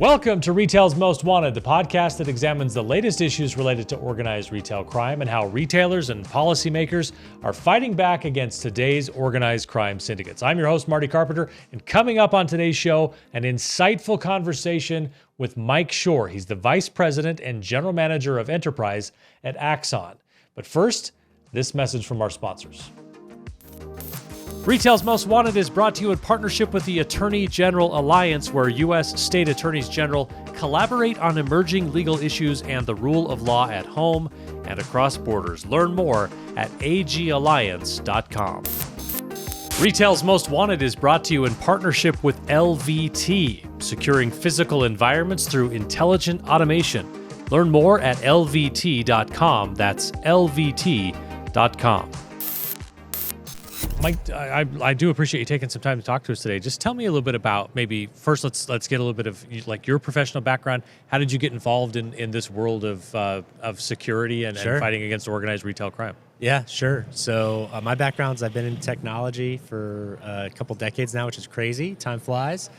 Welcome to Retail's Most Wanted, the podcast that examines the latest issues related to organized retail crime and how retailers and policymakers are fighting back against today's organized crime syndicates. I'm your host, Marty Carpenter, and coming up on today's show, an insightful conversation with Mike Shore. He's the Vice President and General Manager of Enterprise at Axon. But first, this message from our sponsors. Retail's Most Wanted is brought to you in partnership with the Attorney General Alliance, where U.S. State Attorneys General collaborate on emerging legal issues and the rule of law at home and across borders. Learn more at agalliance.com. Retail's Most Wanted is brought to you in partnership with LVT, securing physical environments through intelligent automation. Learn more at lvt.com. That's lvt.com. Mike, I do appreciate you taking some time to talk to us today. Just tell me a little bit about, maybe first let's get a little bit of like your professional background. How did you get involved in this world of security and fighting against organized retail crime? Yeah, sure. So my background's, I've been in technology for a couple decades now, which is crazy. Time flies.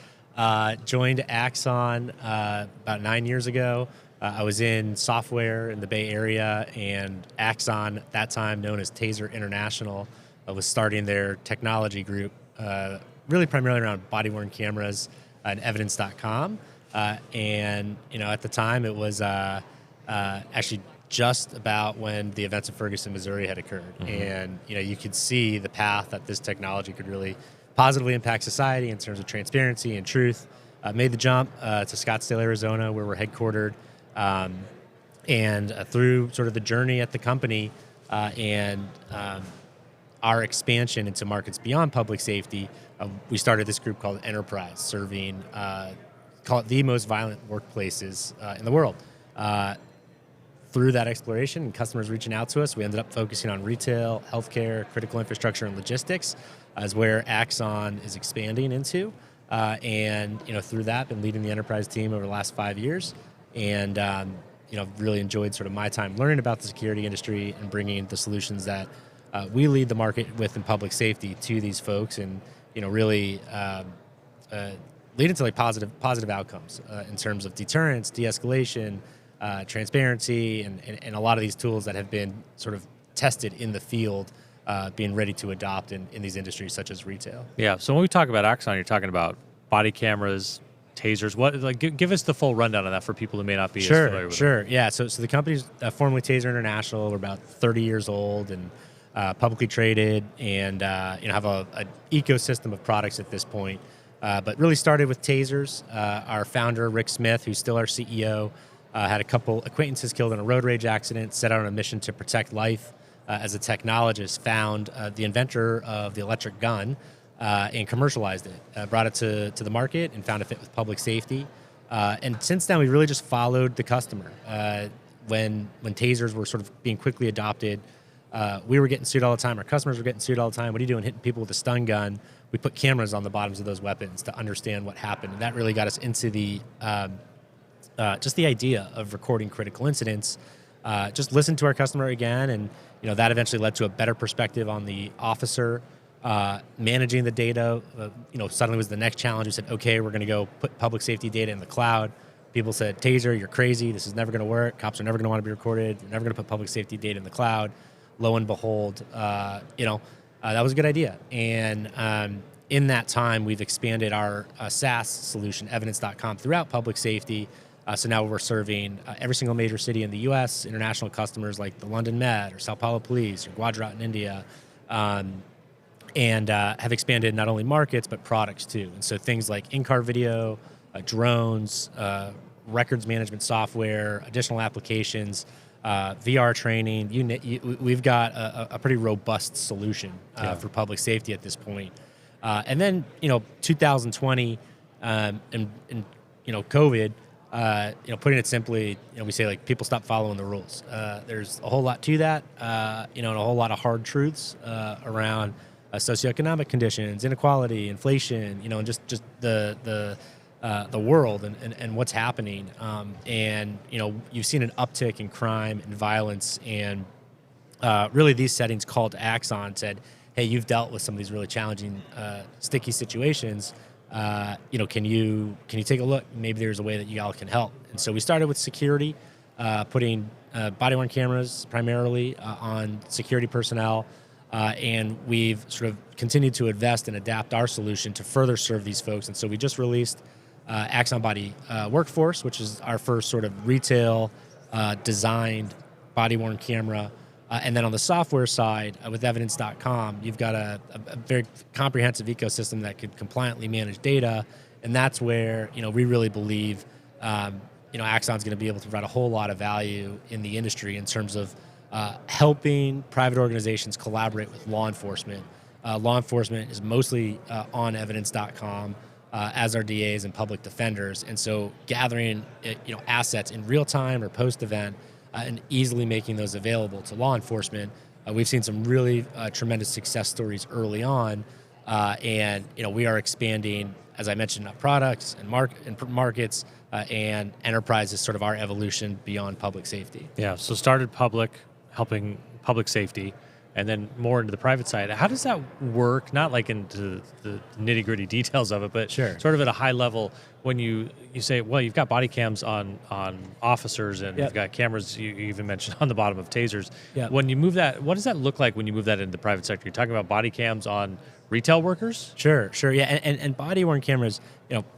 Joined Axon about 9 years ago. I was in software in the Bay Area, and Axon, at that time known as Taser International, was starting their technology group, really primarily around body-worn cameras and evidence.com. And, at the time it was actually just about when the events of Ferguson, Missouri had occurred. Mm-hmm. And, you could see the path that this technology could really positively impact society in terms of transparency and truth. Made the jump to Scottsdale, Arizona, where we're headquartered. And through sort of the journey at the company and our expansion into markets beyond public safety, we started this group called Enterprise, serving, call it the most violent workplaces in the world. Through that exploration and customers reaching out to us, we ended up focusing on retail, healthcare, critical infrastructure, and logistics as where Axon is expanding into. And through that, been leading the enterprise team over the last 5 years. And really enjoyed sort of my time learning about the security industry and bringing the solutions that we lead the market with in public safety to these folks, and really leading to like positive outcomes in terms of deterrence, de-escalation, transparency, and a lot of these tools that have been sort of tested in the field, being ready to adopt in these industries such as retail. Yeah. So when we talk about Axon, you're talking about body cameras, tasers. What give us the full rundown of that for people who may not be as familiar with it. Sure. Yeah. So the company's formerly Taser International. We're about 30 years old and publicly traded, and have an ecosystem of products at this point. But really started with tasers. Our founder, Rick Smith, who's still our CEO, had a couple acquaintances killed in a road rage accident, set out on a mission to protect life. As a technologist, found the inventor of the electric gun and commercialized it. Brought it to the market and found a fit with public safety. And since then, we really just followed the customer. When tasers were sort of being quickly adopted, we were getting sued all the time. Our customers were getting sued all the time. What are you doing hitting people with a stun gun? We put cameras on the bottoms of those weapons to understand what happened. And that really got us into the just the idea of recording critical incidents. Just listen to our customer again. And, that eventually led to a better perspective on the officer, managing the data. Suddenly was the next challenge. We said, okay, we're going to go put public safety data in the cloud. People said, Taser, you're crazy. This is never going to work. Cops are never going to want to be recorded. You're never going to put public safety data in the cloud. Lo and behold, that was a good idea. And in that time, we've expanded our SaaS solution, evidence.com, throughout public safety. So now we're serving every single major city in the U.S., international customers like the London Met or Sao Paulo Police or Gujarat in India, and have expanded not only markets but products too. And so things like in-car video, drones, records management software, additional applications, VR training. We've got a pretty robust solution for public safety at this point. And then 2020 and COVID. Putting it simply, we say like people stop following the rules. There's a whole lot to that, and a whole lot of hard truths around socioeconomic conditions, inequality, inflation, and just the world and what's happening. And you've seen an uptick in crime and violence, and really these settings called to Axon said, hey, you've dealt with some of these really challenging, sticky situations. can you take a look? Maybe there's a way that you all can help. And so we started with security, putting body-worn cameras primarily on security personnel, and we've sort of continued to invest and adapt our solution to further serve these folks. And so we just released Axon Body Workforce, which is our first sort of retail designed body-worn camera. And then on the software side, with evidence.com, you've got a very comprehensive ecosystem that could compliantly manage data. And that's where, we really believe, Axon's going to be able to provide a whole lot of value in the industry in terms of helping private organizations collaborate with law enforcement. Law enforcement is mostly on evidence.com, as are DAs and public defenders. And so gathering, assets in real time or post-event, and easily making those available to law enforcement. We've seen some really tremendous success stories early on, and we are expanding, as I mentioned, products and markets, and enterprise is sort of our evolution beyond public safety. Yeah, so started public, helping public safety, and then more into the private side. How does that work? Not like into the nitty-gritty details of it, but sure, sort of at a high level when you say, well, you've got body cams on officers and yep, you've got cameras you even mentioned on the bottom of tasers. Yep. When you move that, what does that look like when you move that into the private sector? You're talking about body cams on retail workers? Sure, yeah. And body-worn cameras,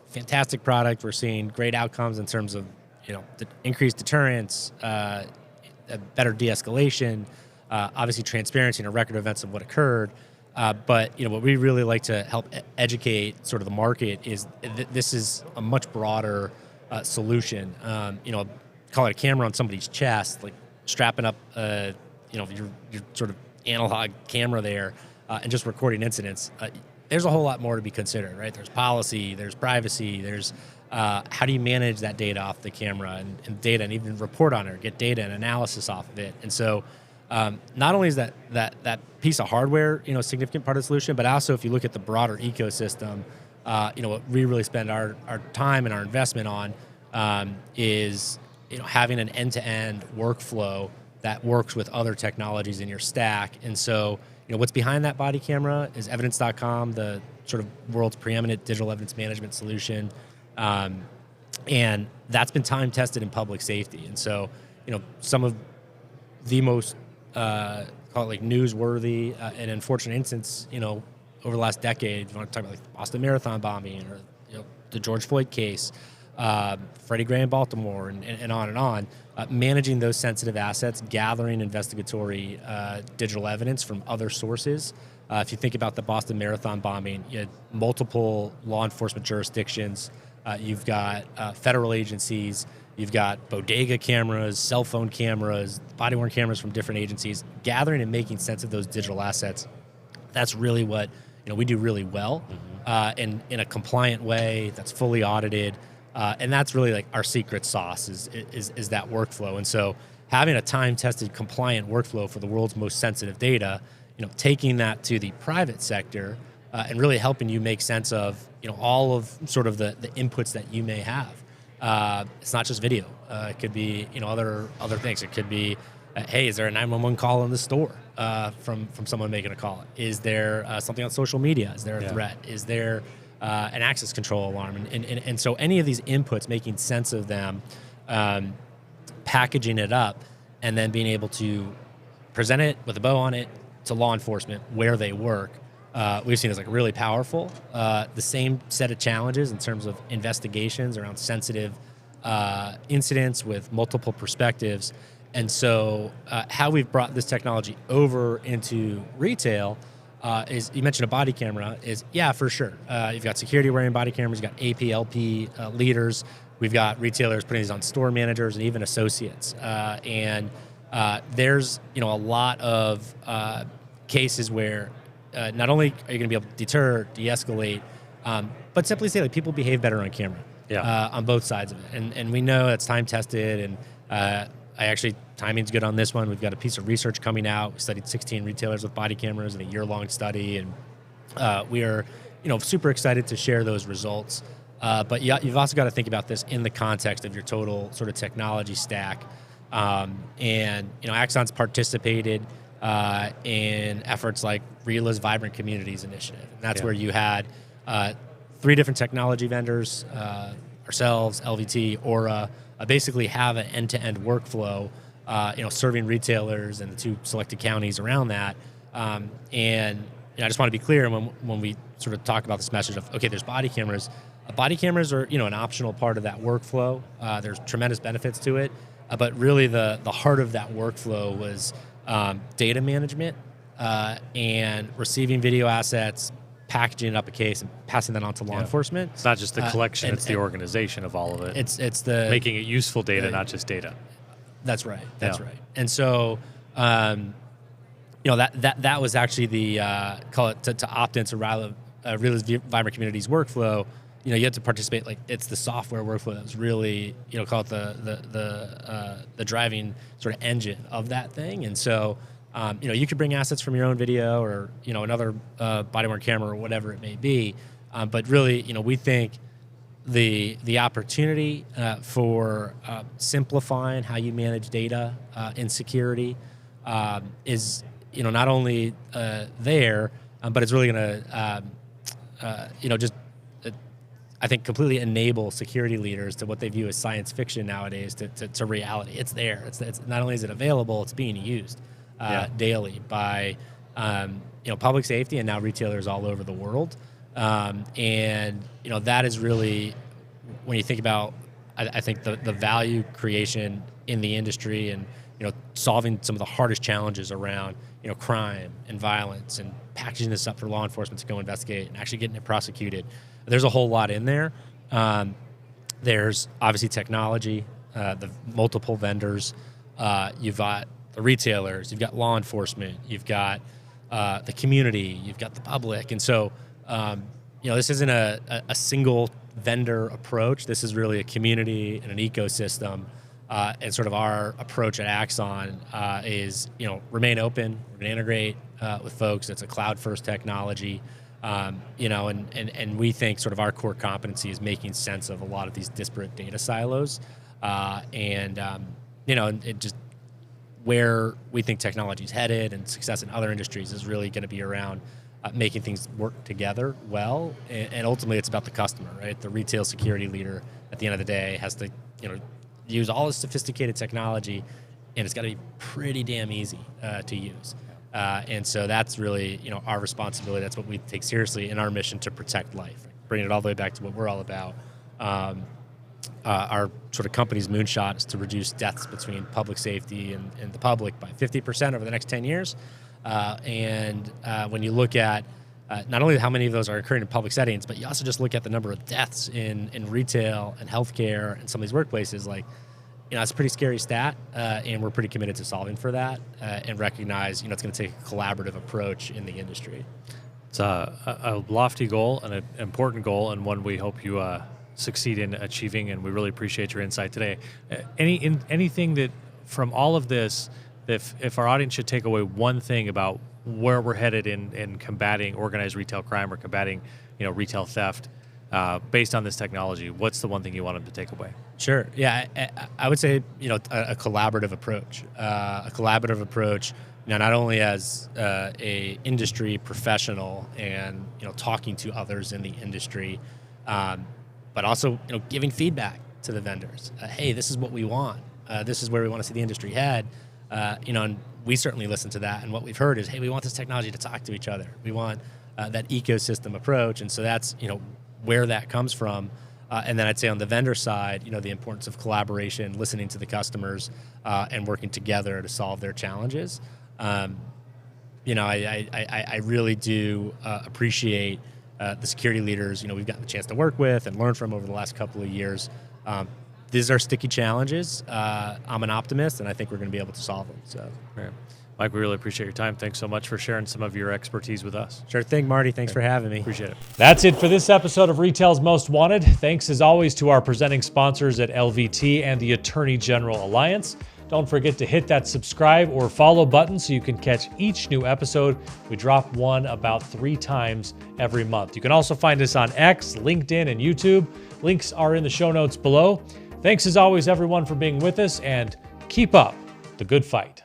fantastic product. We're seeing great outcomes in terms of, the increased deterrence, better de-escalation, obviously transparency and a record of events of what occurred. But what we really like to help educate sort of the market is this is a much broader solution. Call it a camera on somebody's chest, like strapping up, your sort of analog camera there and just recording incidents. There's a whole lot more to be considered, right? There's policy, there's privacy, there's how do you manage that data off the camera and data and even report on it or get data and analysis off of it. And so not only is that piece of hardware, a significant part of the solution, but also if you look at the broader ecosystem, what we really spend our time and our investment on is, having an end-to-end workflow that works with other technologies in your stack. And so, what's behind that body camera is evidence.com, the sort of world's preeminent digital evidence management solution. And that's been time tested in public safety. And so, some of the most call it like newsworthy and unfortunate incidents, over the last decade. You want to talk about like the Boston Marathon bombing or the George Floyd case, Freddie Gray in Baltimore, and on and on. Managing those sensitive assets, gathering investigatory digital evidence from other sources. If you think about the Boston Marathon bombing, you had multiple law enforcement jurisdictions. You've got federal agencies. You've got bodega cameras, cell phone cameras, body-worn cameras from different agencies, gathering and making sense of those digital assets. That's really what we do really well, in a compliant way that's fully audited, and that's really like our secret sauce is that workflow. And so, having a time-tested, compliant workflow for the world's most sensitive data, taking that to the private sector, and really helping you make sense of all of sort of the inputs that you may have. It's not just video. It could be other things. It could be, hey, is there a 911 call in the store from someone making a call? Is there something on social media? Is there a threat? Is there an access control alarm? And so any of these inputs, making sense of them, packaging it up, and then being able to present it with a bow on it to law enforcement where they work. We've seen as like really powerful. The same set of challenges in terms of investigations around sensitive incidents with multiple perspectives. And so how we've brought this technology over into retail is, you mentioned a body camera, is, yeah, for sure. You've got security wearing body cameras, you've got APLP leaders, we've got retailers putting these on store managers and even associates. And there's a lot of cases where not only are you going to be able to deter, de-escalate, but simply say like people behave better on camera, on both sides of it. And we know it's time tested, and timing's good on this one. We've got a piece of research coming out. We studied 16 retailers with body cameras in a year-long study, and we are super excited to share those results. But you've also got to think about this in the context of your total sort of technology stack. And Axon's participated in efforts like RELA's Vibrant Communities Initiative. And that's where you had 3 different technology vendors, ourselves, LVT, Aura, basically have an end-to-end workflow, serving retailers and the 2 selected counties around that. And I just want to be clear when we sort of talk about this message of, okay, there's body cameras. Body cameras are, an optional part of that workflow. There's tremendous benefits to it, but really the heart of that workflow was data management and receiving video assets, packaging up a case, and passing that on to law enforcement. It's not just the collection; it's the organization of all of it. It's the making it useful data, not just data. That's right. That's right. And so, that was actually the call it to opt into Realist Vibrant Community's workflow. You had to participate. Like, it's the software workflow that was really, call it the driving sort of engine of that thing. And so, you could bring assets from your own video or another body-worn camera or whatever it may be. But really, we think the opportunity for simplifying how you manage data in security is not only there, but it's really going to just I think completely enable security leaders to what they view as science fiction nowadays to reality. It's there. It's not only is it available, it's being used daily by public safety and now retailers all over the world. And that is really, when you think about, I think the value creation in the industry and solving some of the hardest challenges around crime and violence and packaging this up for law enforcement to go investigate and actually getting it prosecuted. There's a whole lot in there. There's obviously technology, the multiple vendors. You've got the retailers, you've got law enforcement, you've got the community, you've got the public. And so, this isn't a single vendor approach. This is really a community and an ecosystem. And sort of our approach at Axon is, remain open. We're going to integrate with folks. It's a cloud-first technology. And we think sort of our core competency is making sense of a lot of these disparate data silos, it just where we think technology is headed and success in other industries is really going to be around making things work together well, and ultimately it's about the customer, right? The retail security leader at the end of the day has to use all this sophisticated technology, and it's got to be pretty damn easy to use. And so that's really, our responsibility. That's what we take seriously in our mission to protect life. Bringing it all the way back to what we're all about. Our sort of company's moonshot is to reduce deaths between public safety and the public by 50% over the next 10 years. When you look at not only how many of those are occurring in public settings, but you also just look at the number of deaths in retail and healthcare and some of these workplaces, like, it's a pretty scary stat, and we're pretty committed to solving for that and recognize, it's going to take a collaborative approach in the industry. It's a lofty goal and an important goal, and one we hope you succeed in achieving, and we really appreciate your insight today. Anything that, from all of this, if our audience should take away one thing about where we're headed in combating organized retail crime or combating, retail theft, based on this technology, what's the one thing you want them to take away? Sure. Yeah, I would say, a collaborative approach. Not only as a industry professional and, talking to others in the industry, but also, giving feedback to the vendors. Hey, this is what we want. This is where we want to see the industry head. And we certainly listen to that. And what we've heard is, hey, we want this technology to talk to each other. We want that ecosystem approach. And so that's, where that comes from. And then I'd say on the vendor side, the importance of collaboration, listening to the customers, and working together to solve their challenges. I really do appreciate the security leaders, we've gotten the chance to work with and learn from over the last couple of years. These are sticky challenges. I'm an optimist, and I think we're going to be able to solve them. So, right. Mike, we really appreciate your time. Thanks so much for sharing some of your expertise with us. Sure thing, Marty. Thanks for having me. Appreciate it. That's it for this episode of Retail's Most Wanted. Thanks, as always, to our presenting sponsors at LVT and the Attorney General Alliance. Don't forget to hit that subscribe or follow button so you can catch each new episode. We drop one about 3 times every month. You can also find us on X, LinkedIn, and YouTube. Links are in the show notes below. Thanks, as always, everyone, for being with us, and keep up the good fight.